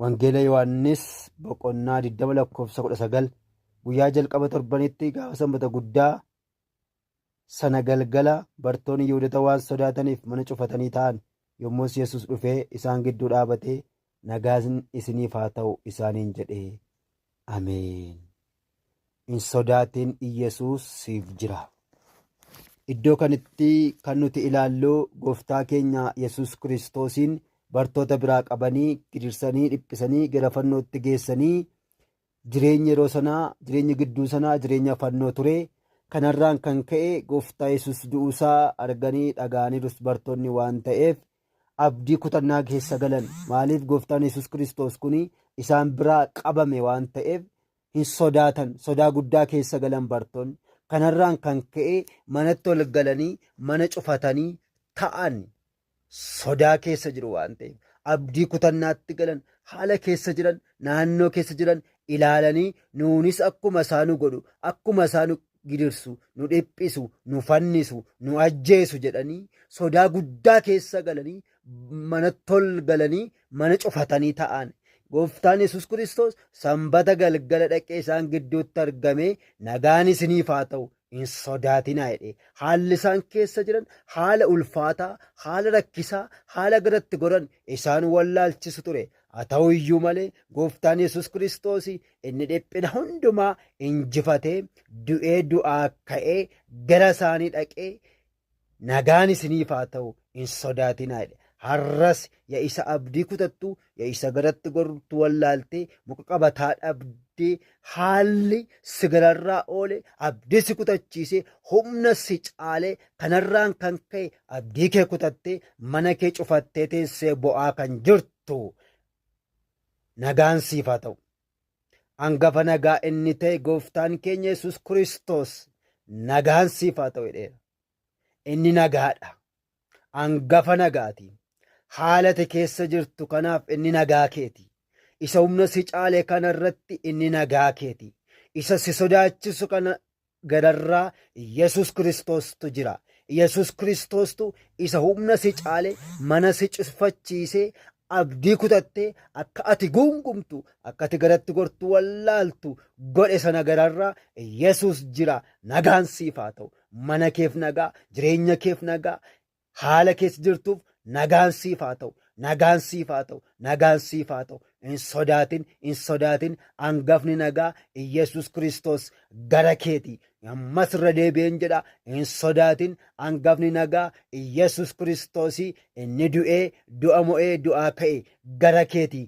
Wangeela Yohaannis boqonnaa 20:19 guyyaa jalqaba torbanitti gaafa sanbata guddaa sana galgala bartoonni Yihuudoota waan sodaataniif mana cufatanii ta'an yommus Yesus dhufee isaan gidduu dhaabatee nagaan isiniif haa ta'u isaaniin jedhee ameen. Hin sodaatin, Yesus siif jira. Iddoo kanatti kan nuti ilaallu gooftaa keenya Yesus Kiristoosiin bartoota biraa qabanii gidirsanii dhiphisanii gara fannootti geessanii jireenya yeroo sanaa jireenya gidduu sanaa jireenya fannoo ture. Kanarraan kan ka'e gooftaa Yesus du'uusaa arganii dhaga'aniirus bartoonni waan ta'eef abdii kutannaa keessa galan. Maaliif gooftaan Yesus Kiristoos kun isaan biraa qabame waan ta'eef hin sodaatan, sodaa guddaa keessa galan bartoonni. Kanarraan kan ka'e manatti ol galanii mana cufatanii ta'an sodaa keessa jiru waan ta'eef abdii kutannaatti galan haala keessa jiran naannoo keessa jiran ilaalanii nuunis akkuma isaanu godhu akkuma isaanu gidirsu nu dhiphisu nu fannisu nu ajjeesu jedhanii sodaa guddaa keessa galanii manatti ol galanii mana cufatanii ta'an. Gooftaan Yesus Kiristoos sanbata galgala dhaqee isaan gidduutti argamee nagaan isiniif haa ta'u hin sodaatinaa jedhee haalli isaan keessa jiran haala ulfaataa haala rakkisaa haala garatti goran isaan wallaalchisu ture. Haa ta'u iyyuu malee gooftaan Yesus Kiristoos inni dhiphina hundumaa injifatee du'ee du'aa ka'ee gara isaanii dhaqee nagaan isiniif haa ta'u hin sodaatinaa jedhe. Har'as yaa isa abdii kutattu yaa isa garatti gortu wallaaltee muka qabataa dhabdee haalli si gararraa oole abdii si kutachiisee humna si caalee kanarraan kan ka'e abdii kee kutattee mana kee cufattee teessee bo'aa kan jirtu nagaan siif haa ta'u. Hangafa nagaa inni ta'e gooftaan keenya Yesus Kiristoos nagaan siif haa ta'u jedheera. Inni nagaadha. Hangafa nagaati. Haala ati keessa jirtu kanaaf inni nagaa keeti. Isa humna si caalee kanarratti inni nagaa keeti. Isa si sodaachisu kana gararraa Yesus Kiristoostu jira. Yesus Kiristoostu isa humna si caalee mana si cufachiisee abdii kutattee akka ati gungumtu akka ati garatti gortu wallaaltu godhe sana gararraa Yesus jira. Nagaan siif haa ta'u. Mana keef nagaa, jireenya keef nagaa, haala keessa jirtuuf nagaan siif haa ta'u. Nagaan siif haa ta'u. Nagaan siif haa ta'u. Hin sodaatin, hin sodaatin. Hangafni nagaa Yesus Kiristoos gara keeti. Ammas irra deebi'een jedha hin sodaatin. Hangafni nagaa Yesus Kiristoos inni du'ee du'a mo'ee du'aa ka'e gara keeti.